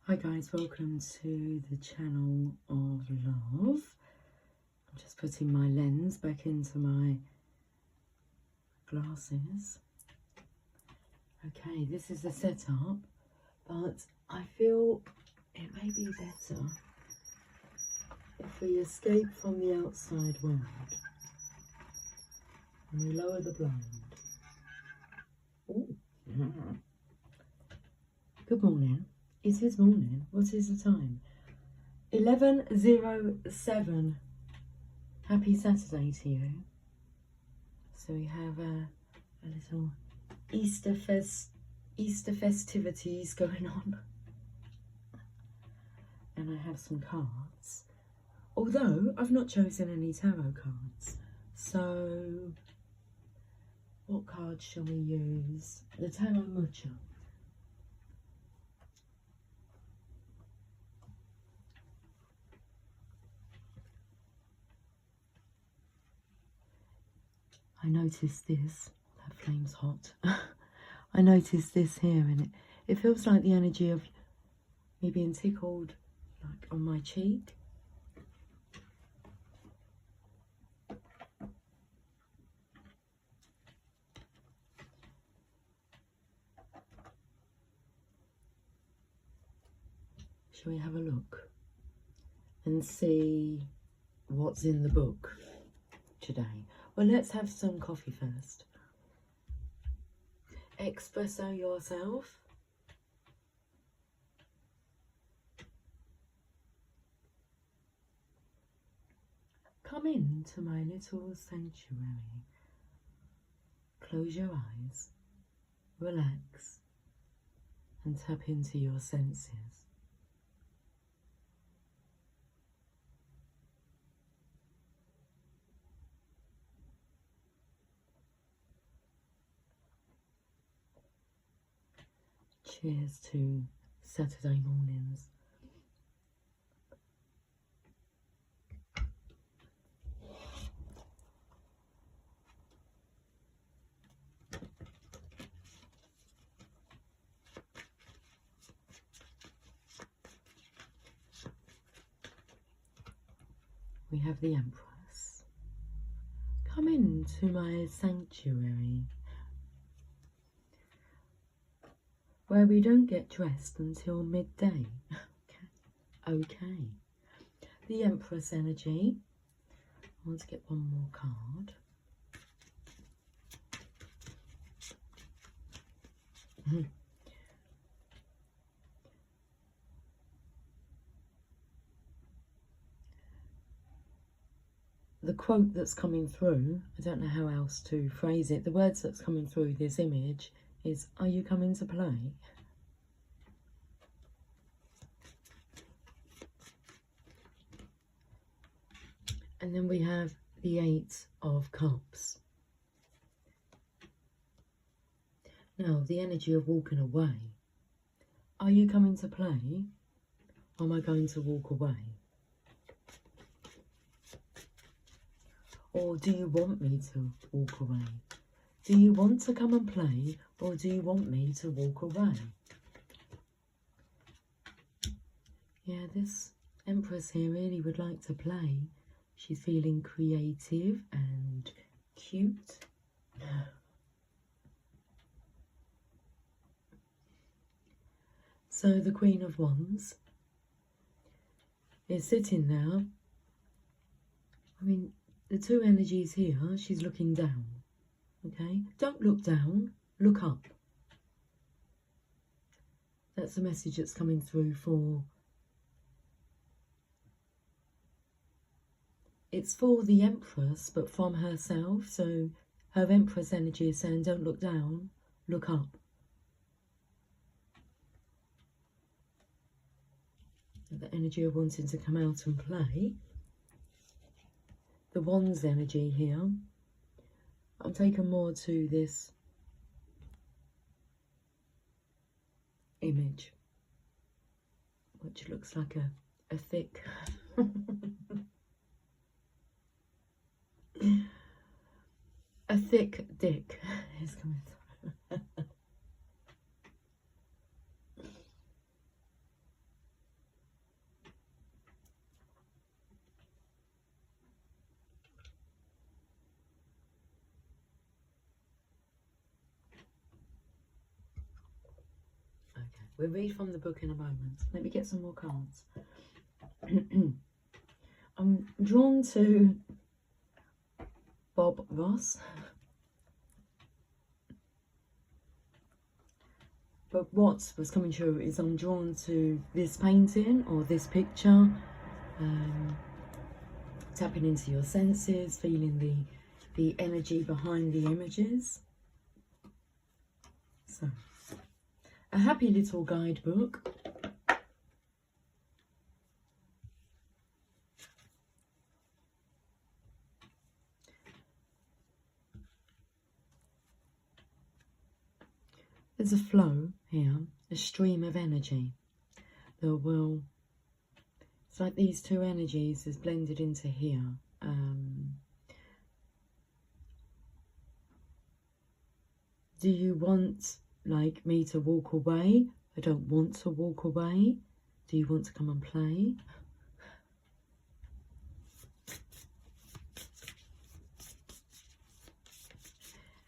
Hi guys, welcome to the channel of love. I'm just putting my lens back into my glasses. Okay, this is the setup, but I feel it may be better if we escape from the outside world and we lower the blind. Ooh. Good morning. It is morning. What is the time? 11:07. Happy Saturday to you. So we have a little Easter festivities going on. And I have some cards. Although I've not chosen any tarot cards. So what cards shall we use? The Tarot Mucha. I noticed this. That flame's hot. I noticed this here, and it feels like the energy of me being tickled, like on my cheek. Shall we have a look and see what's in the book today? Well, let's have some coffee first. Espresso yourself. Come into my little sanctuary. Close your eyes, relax, and tap into your senses. Cheers to Saturday mornings. We have the Empress. Come into my sanctuary, where we don't get dressed until midday. Okay. The Empress energy. I want to get one more card. The quote that's coming through, I don't know how else to phrase it, the words that's coming through this image is, are you coming to play? And then we have the Eight of Cups. Now, the energy of walking away. Are you coming to play? Or am I going to walk away? Or do you want me to walk away? Do you want to come and play, or do you want me to walk away? Yeah, this Empress here really would like to play. She's feeling creative and cute. So the Queen of Wands is sitting there. I mean, the two energies here, she's looking down. Okay, don't look down, look up. That's the message that's coming through for... It's for the Empress, but from herself. So her Empress energy is saying, don't look down, look up. The energy of wanting to come out and play. The Wands energy here. I'm taking more to this image, which looks like a thick... a thick dick is coming through. We'll read from the book in a moment. Let me get some more cards. I'm drawn to Bob Ross. But what was coming true is I'm drawn to this painting or this picture, tapping into your senses, feeling the energy behind the images. So, a happy little guidebook. There's a flow here, a stream of energy that will, it's like these two energies is blended into here. Do you want, like, me to walk away? I don't want to walk away. Do you want to come and play?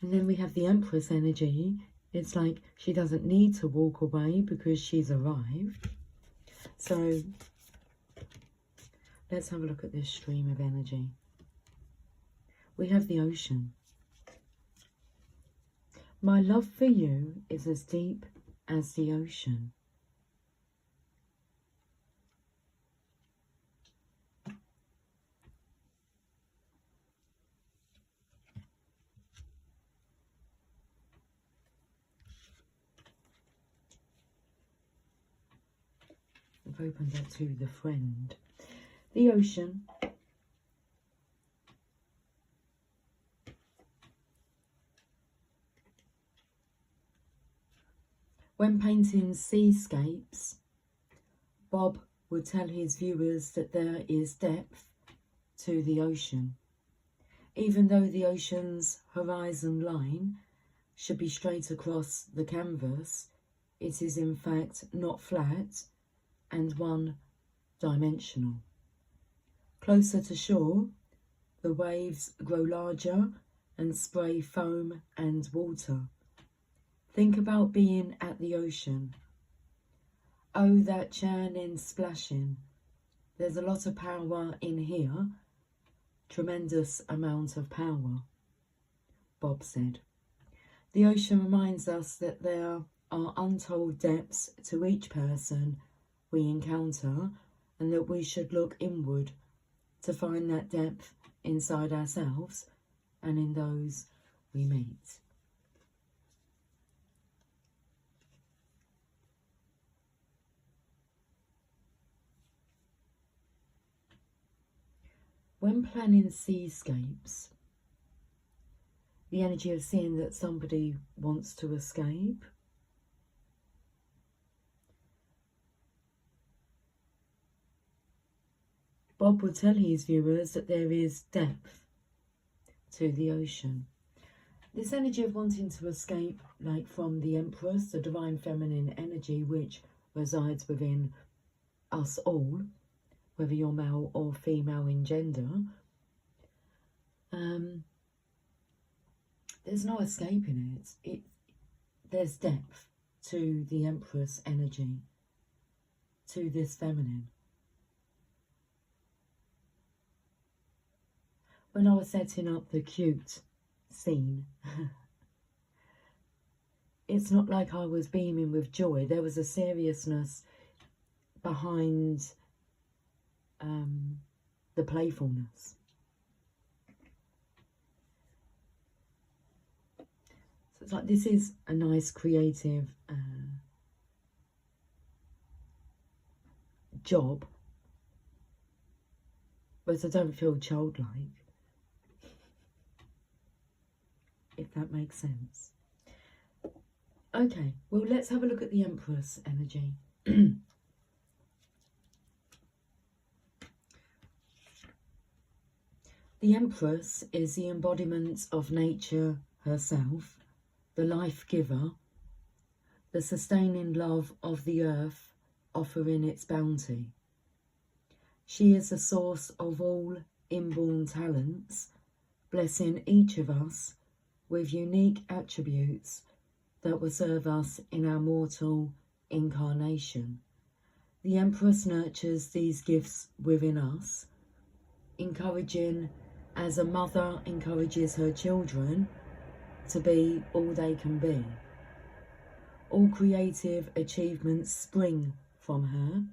And then we have the Empress energy. It's like she doesn't need to walk away because she's arrived. So let's have a look at this stream of energy. We have the ocean. My love for you is as deep as the ocean. I've opened that to the friend. The ocean. When painting seascapes, Bob would tell his viewers that there is depth to the ocean. Even though the ocean's horizon line should be straight across the canvas, it is in fact not flat and one-dimensional. Closer to shore, the waves grow larger and spray foam and water. Think about being at the ocean. Oh, that churning, splashing. There's a lot of power in here. Tremendous amount of power, Bob said. The ocean reminds us that there are untold depths to each person we encounter, and that we should look inward to find that depth inside ourselves and in those we meet. When planning seascapes, the energy of seeing that somebody wants to escape, Bob would tell his viewers that there is depth to the ocean. This energy of wanting to escape, like from the Empress, the divine feminine energy which resides within us all, whether you're male or female in gender, there's no escaping it. There's depth to the Empress energy, to this feminine. When I was setting up the cute scene, it's not like I was beaming with joy. There was a seriousness behind the playfulness. So it's like, this is a nice creative job, but I don't feel childlike, if that makes sense. Okay, well, let's have a look at the Empress energy. The Empress is the embodiment of nature herself, the life giver, the sustaining love of the earth, offering its bounty. She is the source of all inborn talents, blessing each of us with unique attributes that will serve us in our mortal incarnation. The Empress nurtures these gifts within us, encouraging as a mother encourages her children to be all they can be. All creative achievements spring from her,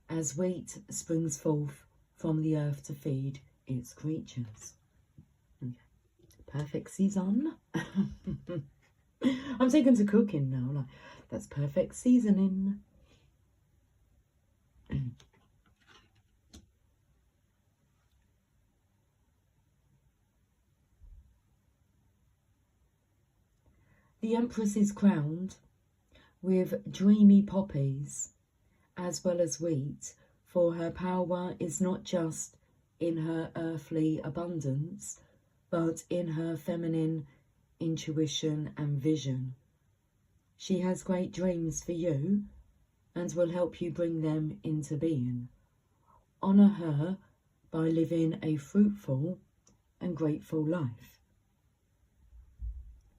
as wheat springs forth from the earth to feed its creatures. Okay. Perfect season. I'm taken to cooking now. Like, that's perfect seasoning. The Empress is crowned with dreamy poppies as well as wheat, for her power is not just in her earthly abundance, but in her feminine intuition and vision. She has great dreams for you and will help you bring them into being. Honour her by living a fruitful and grateful life.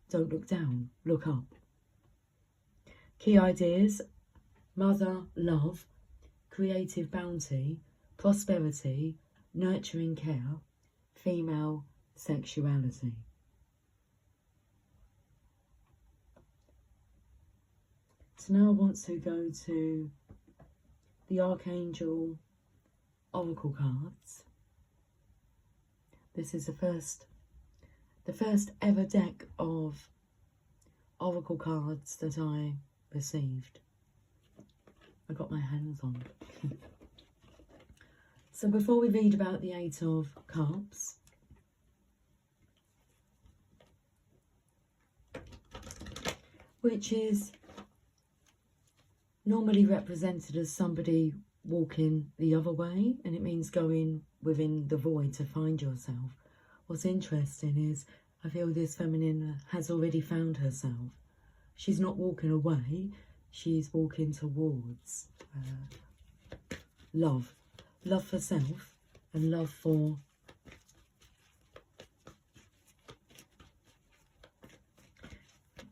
Don't look down, look up. Key ideas: mother love, creative bounty, prosperity, nurturing care, female sexuality. So now I want to go to the Archangel Oracle cards. This is the first ever deck of Oracle cards that I received. I got my hands on. So before we read about the Eight of Cups, which is normally represented as somebody walking the other way, and it means going within the void to find yourself. What's interesting is I feel this feminine has already found herself. She's not walking away, she's walking towards love. Love for self and love for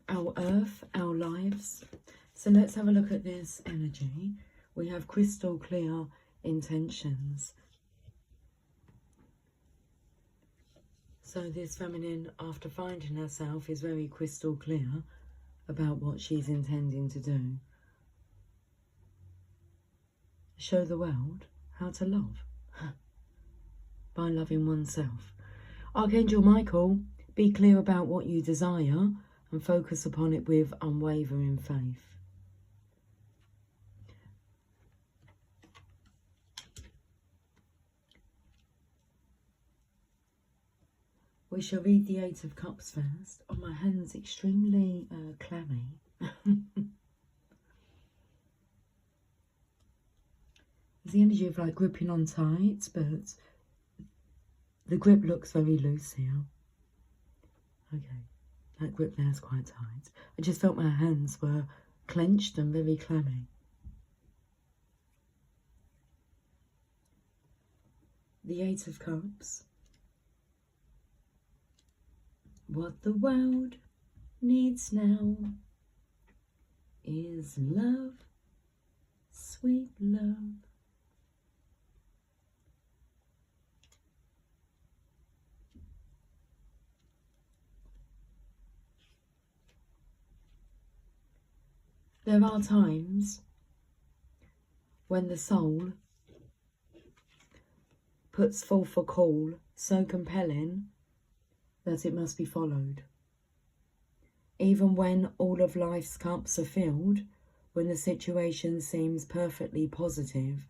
our earth, our lives. So let's have a look at this energy. We have crystal clear intentions. So this feminine, after finding herself, is very crystal clear about what she's intending to do. Show the world how to love by loving oneself. Archangel Michael, be clear about what you desire and focus upon it with unwavering faith. We shall read the Eight of Cups first. Oh, my hand's extremely clammy. There's the energy of like gripping on tight, but the grip looks very loose here. Okay, that grip there is quite tight. I just felt my hands were clenched and very clammy. The Eight of Cups. What the world needs now is love, sweet love. There are times when the soul puts forth a call so compelling that it must be followed. Even when all of life's cups are filled, when the situation seems perfectly positive,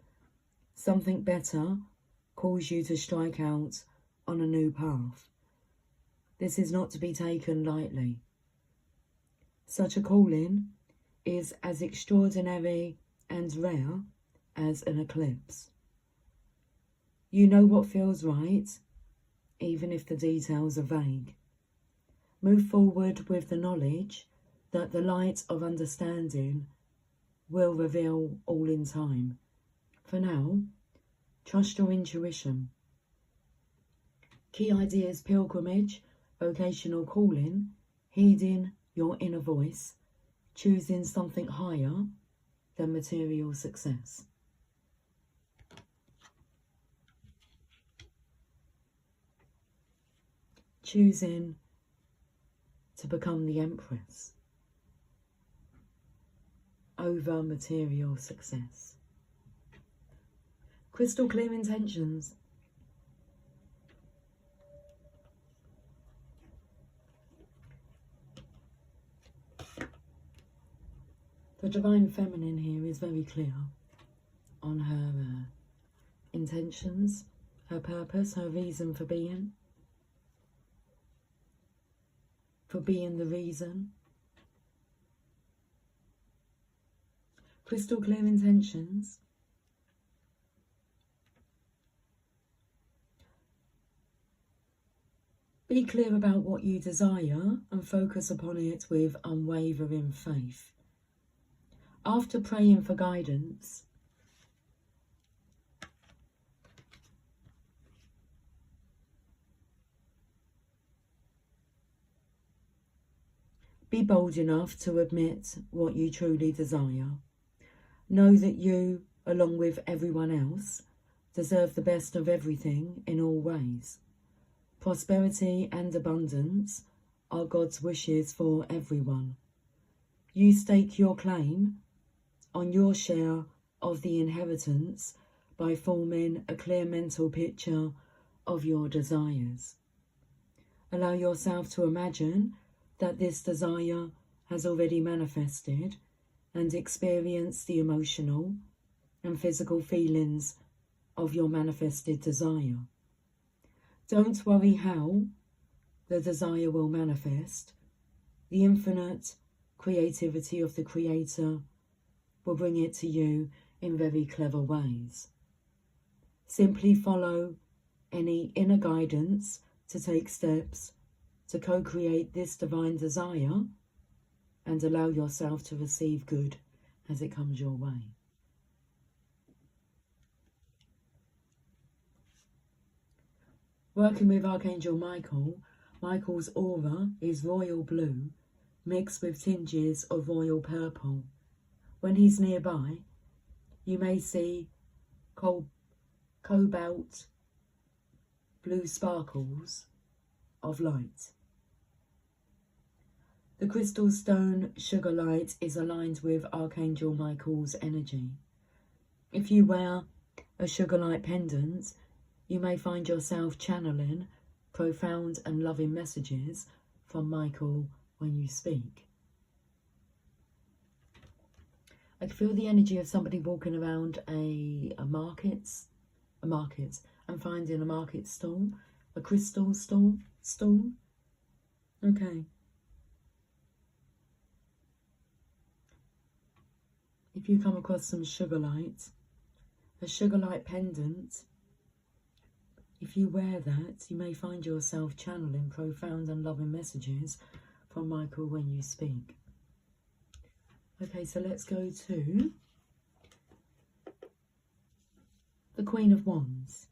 something better calls you to strike out on a new path. This is not to be taken lightly. Such a calling is as extraordinary and rare as an eclipse. You know what feels right, even if the details are vague. Move forward with the knowledge that the light of understanding will reveal all in time. For now, trust your intuition. Key ideas: pilgrimage, vocational calling, heeding your inner voice, choosing something higher than material success. Choosing to become the Empress over material success. Crystal clear intentions. The Divine Feminine here is very clear on her intentions, her purpose, her reason for being the reason. Crystal clear intentions. Be clear about what you desire and focus upon it with unwavering faith. After praying for guidance, be bold enough to admit what you truly desire. Know that you, along with everyone else, deserve the best of everything in all ways. Prosperity and abundance are God's wishes for everyone. You stake your claim on your share of the inheritance by forming a clear mental picture of your desires. Allow yourself to imagine that this desire has already manifested and experience the emotional and physical feelings of your manifested desire. Don't worry how the desire will manifest. The infinite creativity of the Creator will bring it to you in very clever ways. Simply follow any inner guidance to take steps to co-create this divine desire and allow yourself to receive good as it comes your way. Working with Archangel Michael, Michael's aura is royal blue mixed with tinges of royal purple. When he's nearby, you may see cobalt blue sparkles of light. The crystal stone sugar light is aligned with Archangel Michael's energy. If you wear a sugar light pendant, you may find yourself channeling profound and loving messages from Michael when you speak. I can feel the energy of somebody walking around a market and finding a market stall, a crystal stall. Okay. If you come across some sugar light, a sugar light pendant, if you wear that, you may find yourself channeling profound and loving messages from Michael when you speak. Okay, so let's go to the Queen of Wands.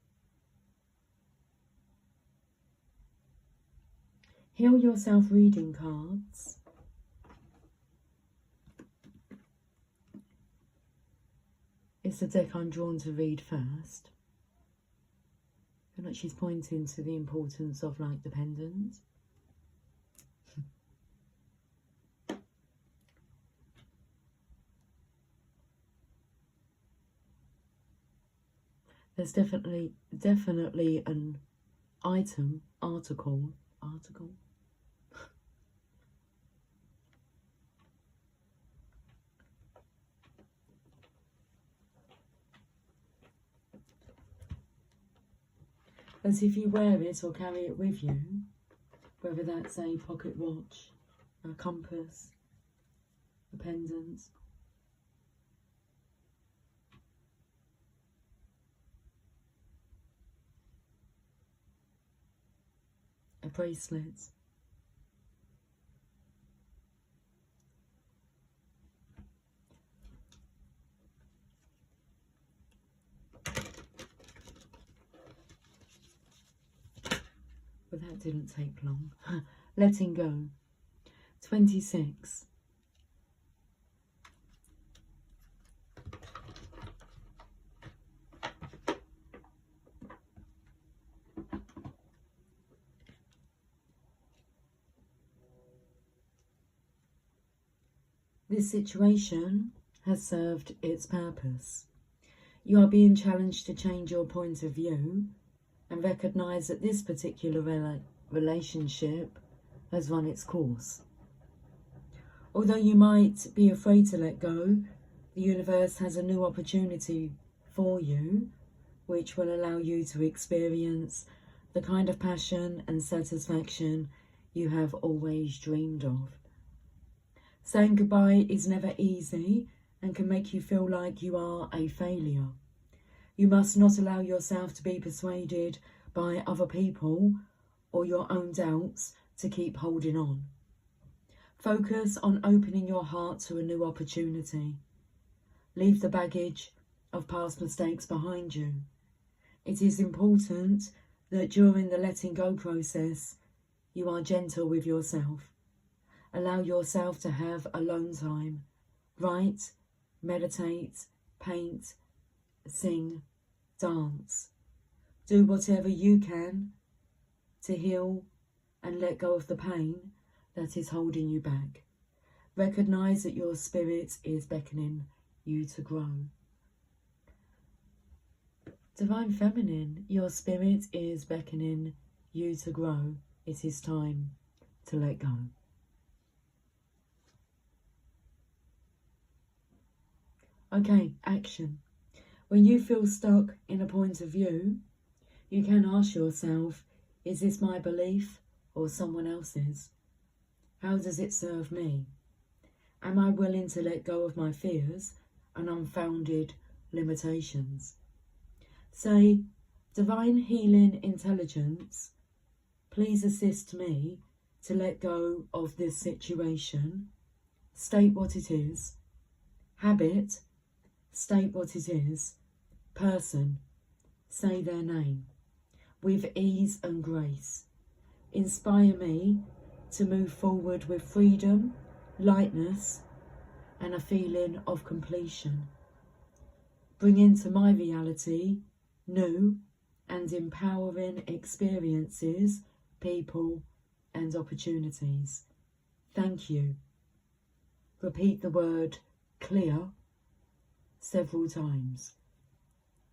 Heal Yourself reading cards. It's the deck I'm drawn to read first. And that she's pointing to the importance of like the pendant. There's definitely an article. As if you wear it or carry it with you, whether that's a pocket watch, a compass, a pendant. A bracelet. But that didn't take long. Letting go. 26. This situation has served its purpose. You are being challenged to change your point of view and recognise that this particular relationship has run its course. Although you might be afraid to let go, the universe has a new opportunity for you, which will allow you to experience the kind of passion and satisfaction you have always dreamed of. Saying goodbye is never easy and can make you feel like you are a failure. You must not allow yourself to be persuaded by other people or your own doubts to keep holding on. Focus on opening your heart to a new opportunity. Leave the baggage of past mistakes behind you. It is important that during the letting go process, you are gentle with yourself. Allow yourself to have alone time. Write, meditate, paint, sing, dance. Do whatever you can to heal and let go of the pain that is holding you back. Recognise that your spirit is beckoning you to grow. Divine Feminine, your spirit is beckoning you to grow. It is time to let go. Okay, action. When you feel stuck in a point of view, you can ask yourself, is this my belief or someone else's? How does it serve me? Am I willing to let go of my fears and unfounded limitations? Say, Divine Healing Intelligence, please assist me to let go of this situation. State what it is. Habit, state what it is. Person, say their name. With ease and grace. Inspire me to move forward with freedom, lightness, and a feeling of completion. Bring into my reality new and empowering experiences, people, and opportunities. Thank you. Repeat the word clear several times.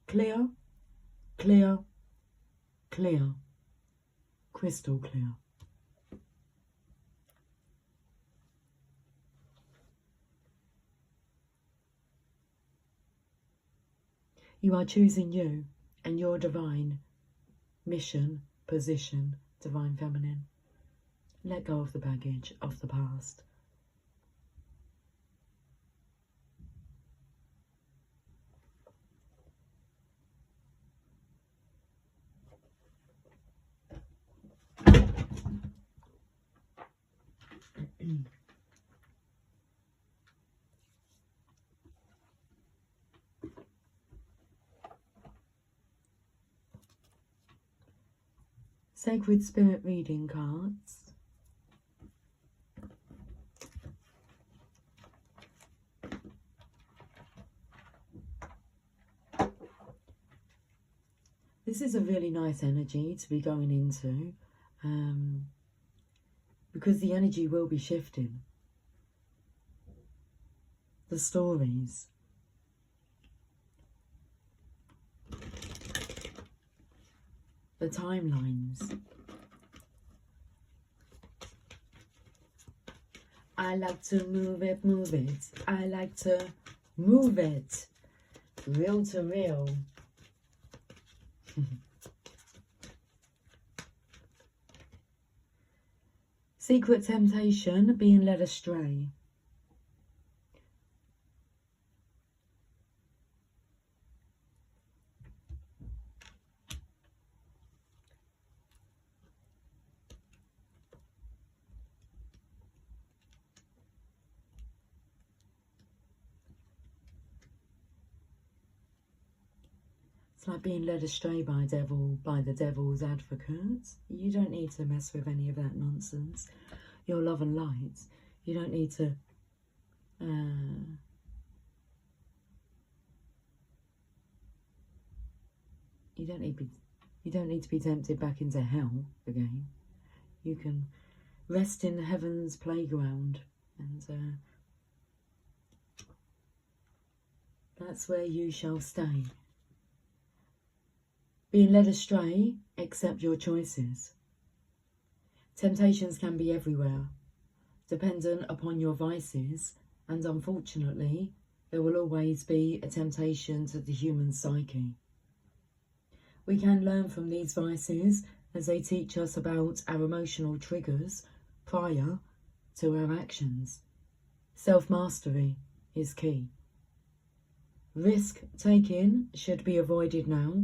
Clear, clear, clear. Crystal clear. You are choosing you and your divine mission, position, Divine Feminine. Let go of the baggage of the past. Sacred Spirit reading cards. This is a really nice energy to be going into because the energy will be shifting. The stories. The timelines. I like to move it, move it. I like to move it. Real to real. Secret temptation, being led astray. It's like being led astray by the devil's advocate. You don't need to mess with any of that nonsense. Your love and light. You don't need to you don't need to be tempted back into hell again. You can rest in heaven's playground and that's where you shall stay. Being led astray, accept your choices. Temptations can be everywhere, dependent upon your vices, and unfortunately, there will always be a temptation to the human psyche. We can learn from these vices as they teach us about our emotional triggers prior to our actions. Self-mastery is key. Risk-taking should be avoided now,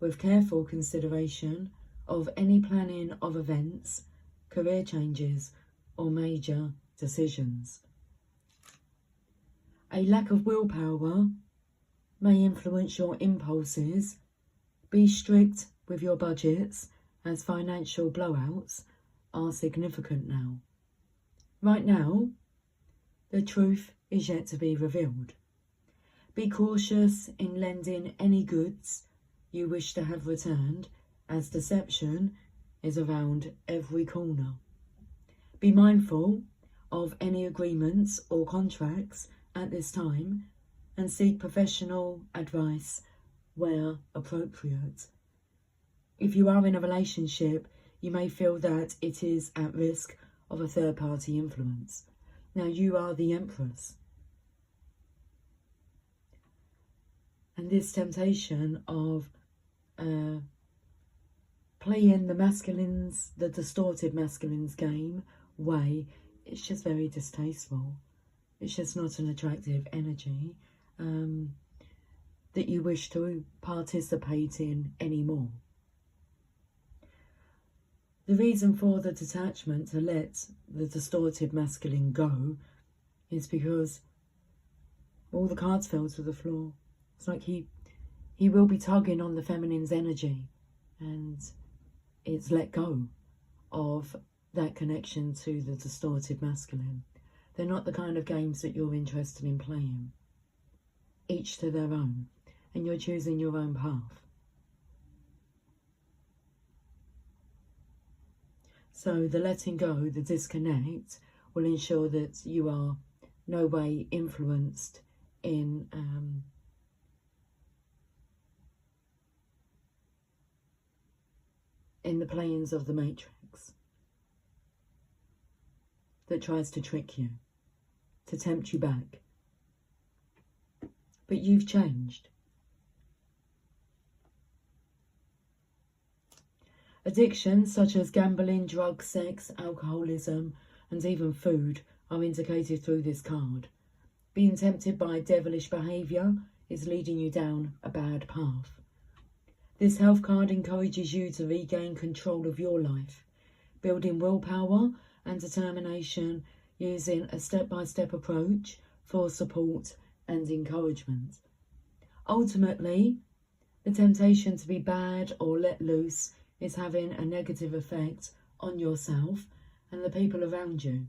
with careful consideration of any planning of events, career changes, or major decisions. A lack of willpower may influence your impulses. Be strict with your budgets, as financial blowouts are significant now. Right now, the truth is yet to be revealed. Be cautious in lending any goods you wish to have returned, as deception is around every corner. Be mindful of any agreements or contracts at this time, and seek professional advice where appropriate. If you are in a relationship, you may feel that it is at risk of a third-party influence. Now, you are the Empress. And this temptation of playing the distorted masculine's game way, it's just very distasteful. It's just not an attractive energy that you wish to participate in anymore. The reason for the detachment to let the distorted masculine go is because all the cards fell to the floor. It's like he will be tugging on the feminine's energy, and it's let go of that connection to the distorted masculine. They're not the kind of games that you're interested in playing. Each to their own, and you're choosing your own path. So the letting go, the disconnect, will ensure that you are no way influenced in the playings of the matrix that tries to trick you, to tempt you back. But you've changed. Addictions such as gambling, drugs, sex, alcoholism, and even food are indicated through this card. Being tempted by devilish behaviour is leading you down a bad path. This health card encourages you to regain control of your life, building willpower and determination using a step-by-step approach for support and encouragement. Ultimately, the temptation to be bad or let loose is having a negative effect on yourself and the people around you.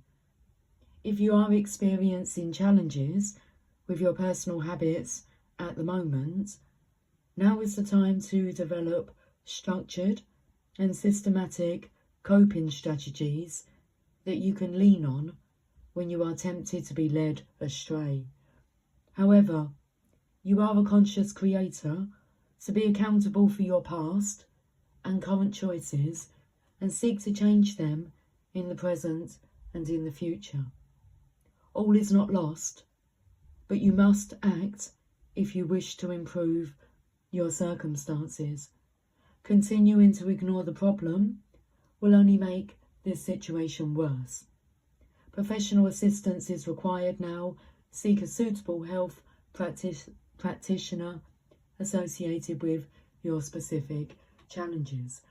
If you are experiencing challenges with your personal habits at the moment, now is the time to develop structured and systematic coping strategies that you can lean on when you are tempted to be led astray. However, you are a conscious creator, so be accountable for your past and current choices and seek to change them in the present and in the future. All is not lost, but you must act if you wish to improve your circumstances. Continuing to ignore the problem will only make this situation worse. Professional assistance is required now. Seek a suitable health practitioner associated with your specific challenges.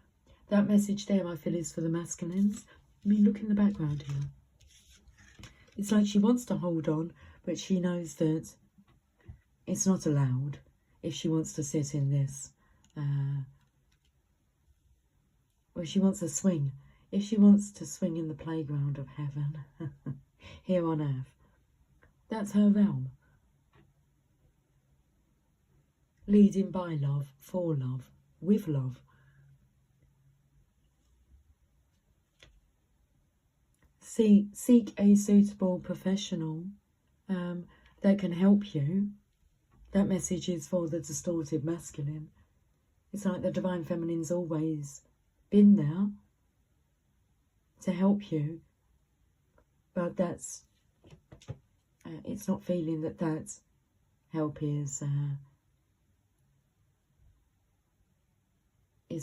That message there, I feel, is for the masculines. I mean, look in the background here. It's like she wants to hold on, but she knows that it's not allowed if she wants to sit in this. Well, she wants to swing. If she wants to swing in the playground of heaven here on earth, that's her realm. Leading by love, for love, with love. Seek a suitable professional that can help you, That message is for the distorted masculine. It's like the divine feminine's always been there to help you, but that's it's not feeling that that help is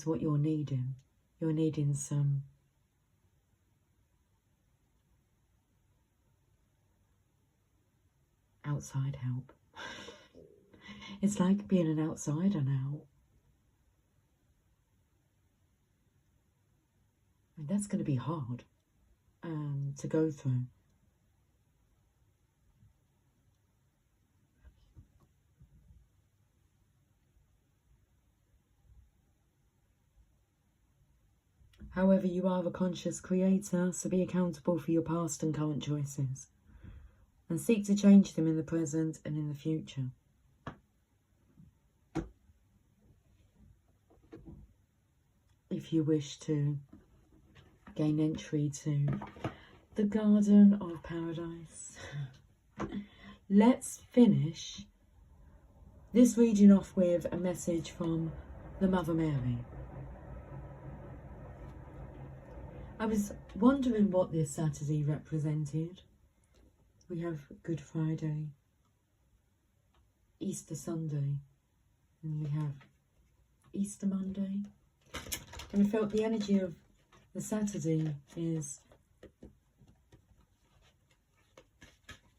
what you're needing. You're needing some outside help. It's like being an outsider now. And that's going to be hard to go through. However, you are a conscious creator, so be accountable for your past and current choices, and seek to change them in the present and in the future. If you wish to gain entry to the Garden of Paradise, let's finish this reading off with a message from the Mother Mary. I was wondering what this Saturday represented. We have Good Friday, Easter Sunday, and we have Easter Monday. And I felt the energy of the Saturday is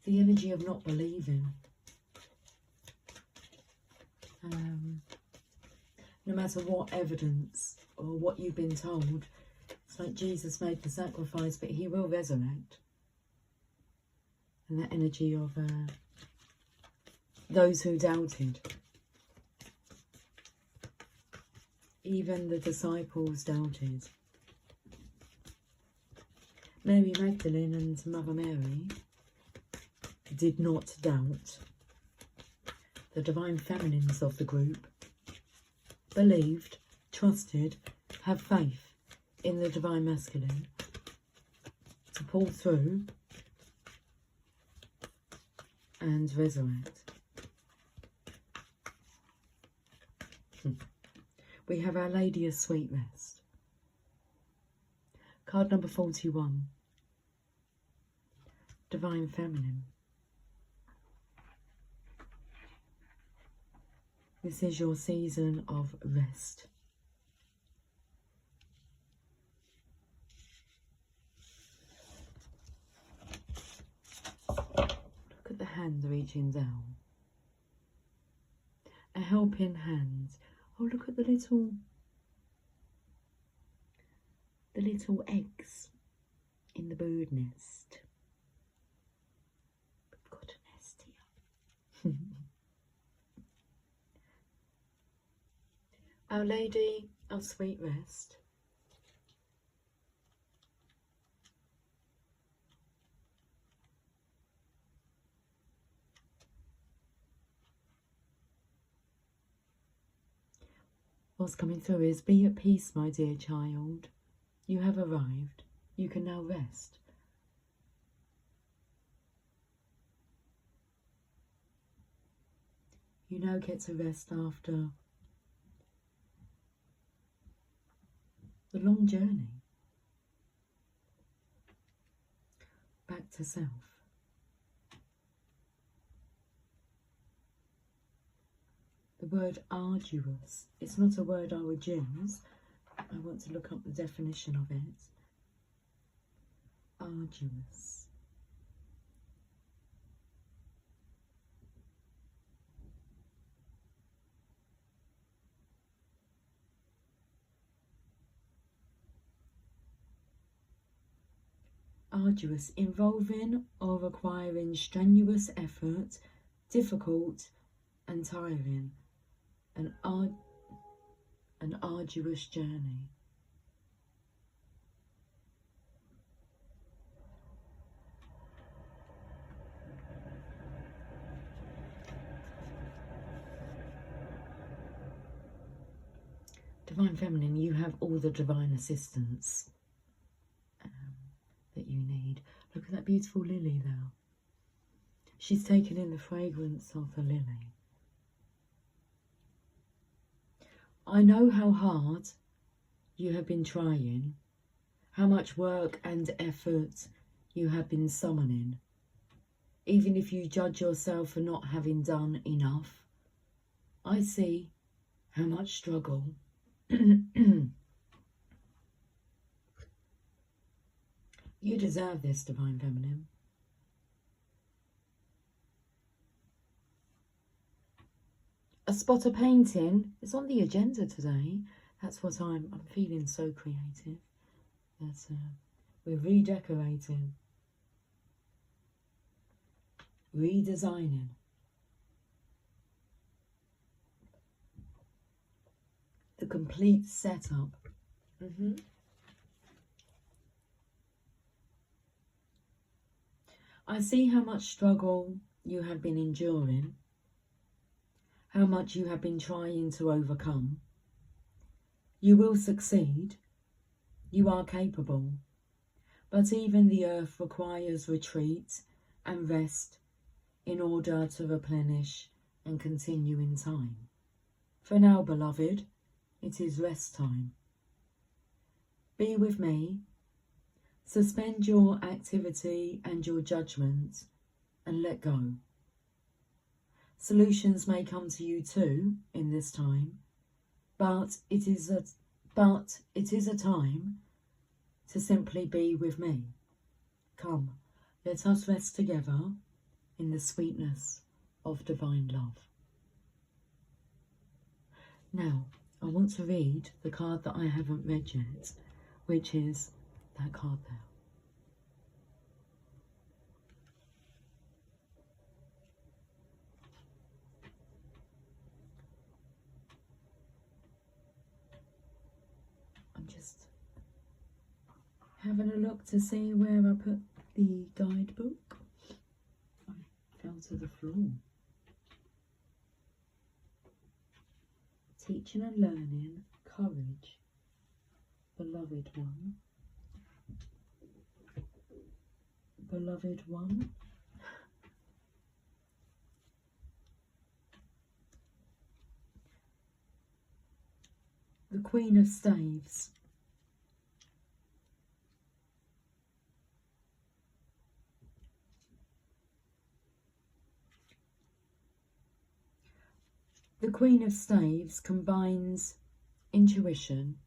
the energy of not believing. No matter what evidence or what you've been told, it's like Jesus made the sacrifice, but he will resurrect. And that energy of those who doubted. Even the disciples doubted. Mary Magdalene and Mother Mary did not doubt. The divine feminines of the group believed, trusted, have faith in the divine masculine to pull through and resurrect. We have Our Lady of Sweet Rest. Card number 41. Divine Feminine. This is your season of rest. Look at the hand reaching down. A helping hand. Oh, look at the little eggs in the bird nest. We've got a nest here. Our Lady of Sweet Rest. What's coming through is, be at peace, my dear child. You have arrived. You can now rest. You now get to rest after the long journey back to self. The word arduous, it's not a word I would use. I want to look up the definition of it. Arduous. Arduous, involving or requiring strenuous effort, difficult and tiring. An arduous journey. Divine Feminine, you have all the divine assistance that you need. Look at that beautiful lily there. She's taken in the fragrance of the lily. I know how hard you have been trying, how much work and effort you have been summoning. Even if you judge yourself for not having done enough, I see how much struggle you deserve this, Divine Feminine. A spot of painting is on the agenda today. That's what I'm feeling so creative. That we're redecorating, redesigning. The complete setup. I see how much struggle you have been enduring, how much you have been trying to overcome. You will succeed. You are capable. But even the earth requires retreat and rest in order to replenish and continue in time. For now, beloved, it is rest time. Be with me. Suspend your activity and your judgment and let go. Solutions may come to you too in this time, but it is a time to simply be with me. Come, let us rest together in the sweetness of divine love. Now, I want to read the card that I haven't read yet, which is that card there. I'm just having a look to see where I put the guidebook. I fell to the floor. Teaching and learning, courage, beloved one. Beloved one. The Queen of Staves. The Queen of Staves combines intuition,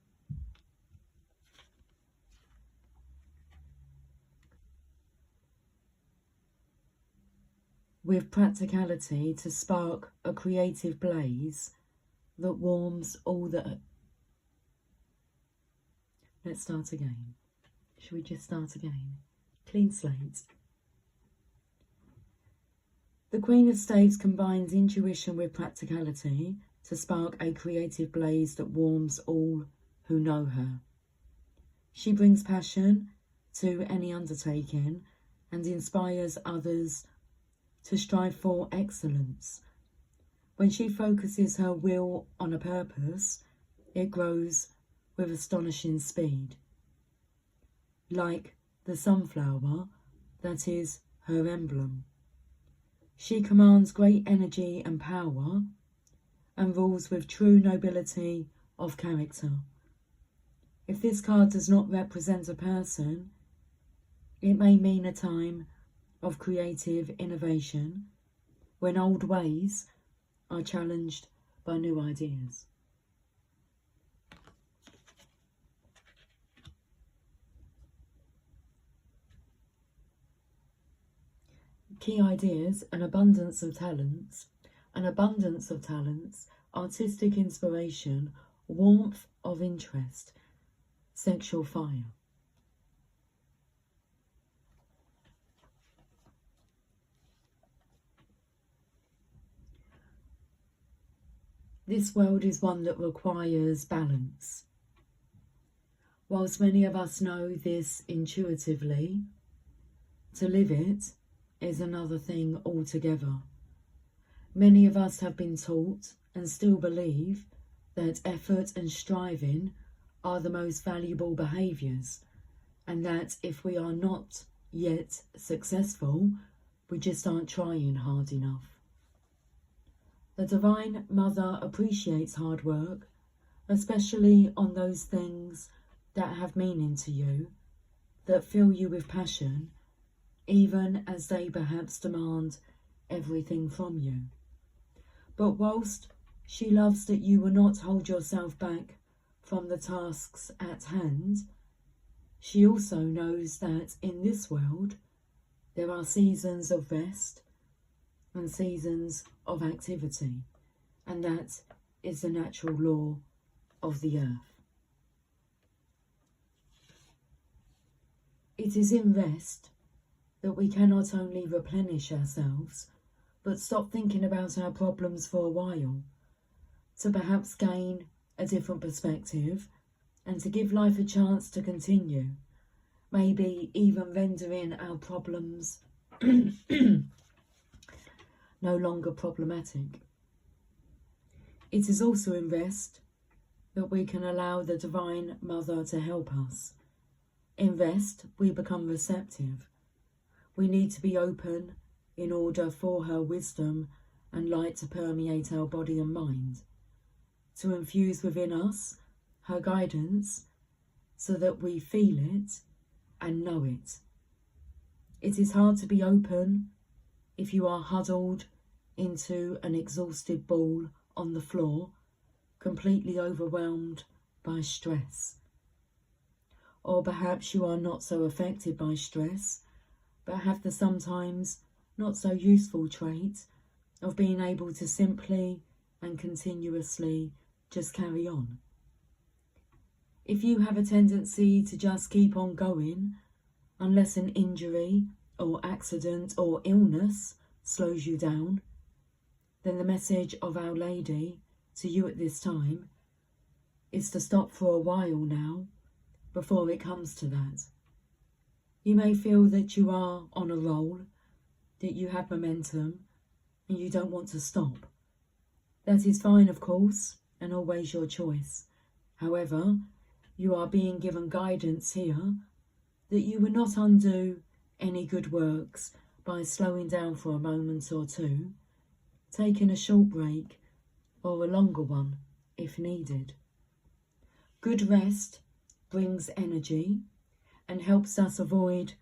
with practicality to spark a creative blaze that warms all the... Let's start again. Should we just start again? Clean slate. The Queen of Staves combines intuition with practicality to spark a creative blaze that warms all who know her. She brings passion to any undertaking and inspires others to strive for excellence. When she focuses her will on a purpose, it grows with astonishing speed. Like the sunflower that is her emblem. She commands great energy and power and rules with true nobility of character. If this card does not represent a person, it may mean a time of creative innovation when old ways are challenged by new ideas. Key ideas: an abundance of talents, artistic inspiration, warmth of interest, sexual fire. This world is one that requires balance. Whilst many of us know this intuitively, to live it is another thing altogether. Many of us have been taught and still believe that effort and striving are the most valuable behaviours, and that if we are not yet successful, we just aren't trying hard enough. The Divine Mother appreciates hard work especially on those things that have meaning to you, that fill you with passion, even as they perhaps demand everything from you. But whilst she loves that you will not hold yourself back from the tasks at hand, she also knows that in this world there are seasons of rest and seasons of activity, and that is the natural law of the earth. It is in rest that we can not only replenish ourselves, but stop thinking about our problems for a while, to perhaps gain a different perspective and to give life a chance to continue, maybe even rendering our problems no longer problematic. It is also in rest that we can allow the Divine Mother to help us. In rest, we become receptive. We need to be open in order for her wisdom and light to permeate our body and mind, to infuse within us her guidance so that we feel it and know it. It is hard to be open if you are huddled into an exhausted ball on the floor, completely overwhelmed by stress. Or perhaps you are not so affected by stress, but have the sometimes not so useful trait of being able to simply and continuously just carry on. If you have a tendency to just keep on going, unless an injury or accident or illness slows you down, then the message of Our Lady to you at this time is to stop for a while now before it comes to that. You may feel that you are on a roll, that you have momentum, and you don't want to stop. That is fine, of course, and always your choice. However, you are being given guidance here that you will not undo any good works by slowing down for a moment or two, taking a short break or a longer one if needed. Good rest brings energy and helps us avoid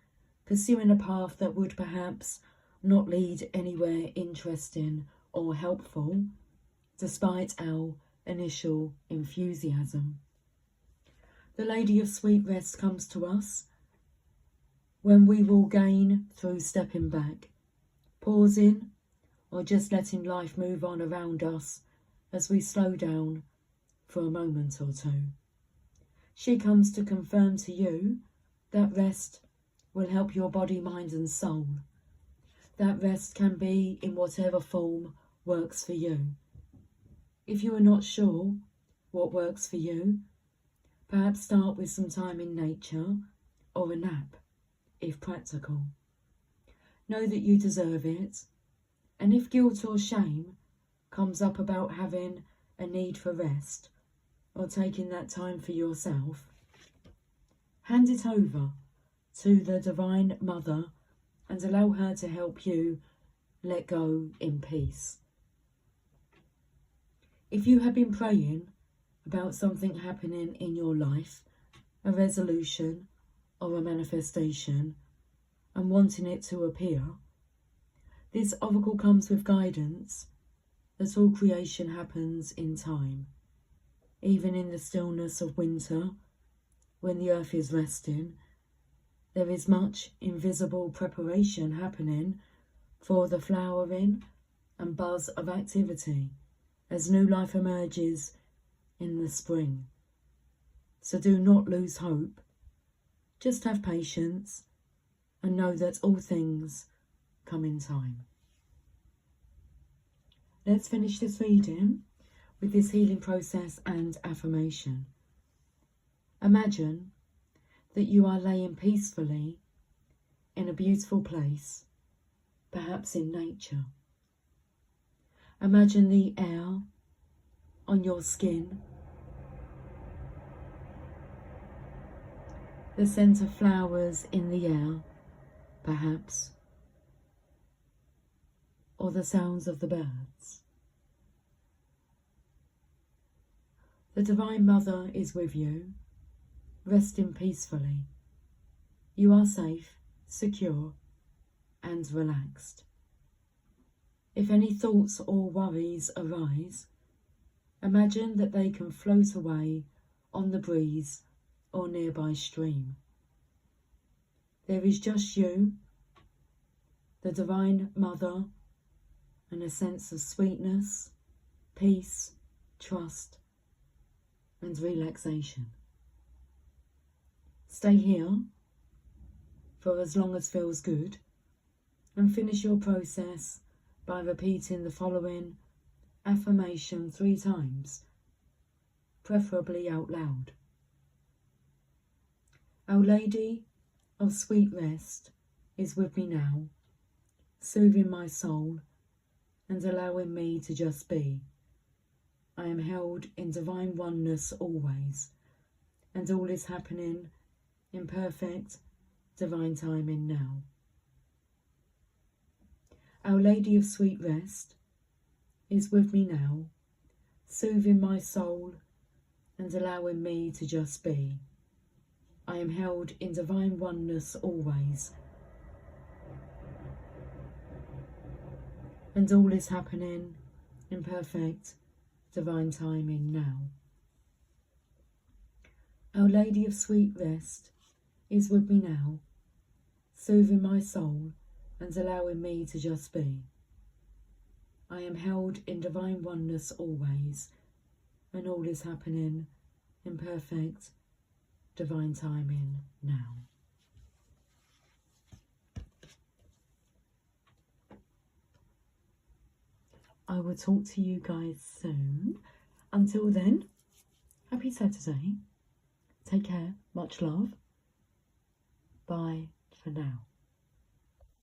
pursuing a path that would perhaps not lead anywhere interesting or helpful, despite our initial enthusiasm. The Lady of Sweet Rest comes to us when we will gain through stepping back, pausing, or just letting life move on around us as we slow down for a moment or two. She comes to confirm to you that rest will help your body, mind and soul. That rest can be in whatever form works for you. If you are not sure what works for you, perhaps start with some time in nature or a nap, if practical. Know that you deserve it, and if guilt or shame comes up about having a need for rest or taking that time for yourself, hand it over to the Divine Mother and allow her to help you let go in peace. If you have been praying about something happening in your life, a resolution or a manifestation, and wanting it to appear, this oracle comes with guidance that all creation happens in time. Even in the stillness of winter, when the earth is resting, there is much invisible preparation happening for the flowering and buzz of activity as new life emerges in the spring. So do not lose hope. Just have patience and know that all things come in time. Let's finish this reading with this healing process and affirmation. Imagine that you are laying peacefully in a beautiful place, perhaps in nature. Imagine the air on your skin, the scent of flowers in the air, perhaps, or the sounds of the birds. The Divine Mother is with you, resting peacefully. You are safe, secure, and relaxed. If any thoughts or worries arise, imagine that they can float away on the breeze or nearby stream. There is just you, the Divine Mother, and a sense of sweetness, peace, trust, and relaxation. Stay here for as long as feels good and finish your process by repeating the following affirmation 3 times, preferably out loud. Our Lady of Sweet Rest is with me now, soothing my soul and allowing me to just be. I am held in divine oneness always, and all is happening in perfect divine timing now. Our Lady of Sweet Rest is with me now, soothing my soul and allowing me to just be. I am held in divine oneness always, and all is happening in perfect divine timing now. Our Lady of Sweet Rest is with me now, soothing my soul and allowing me to just be. I am held in divine oneness always, and all is happening in perfect divine timing now. I will talk to you guys soon. Until then, happy Saturday. Take care. Much love. Bye for now.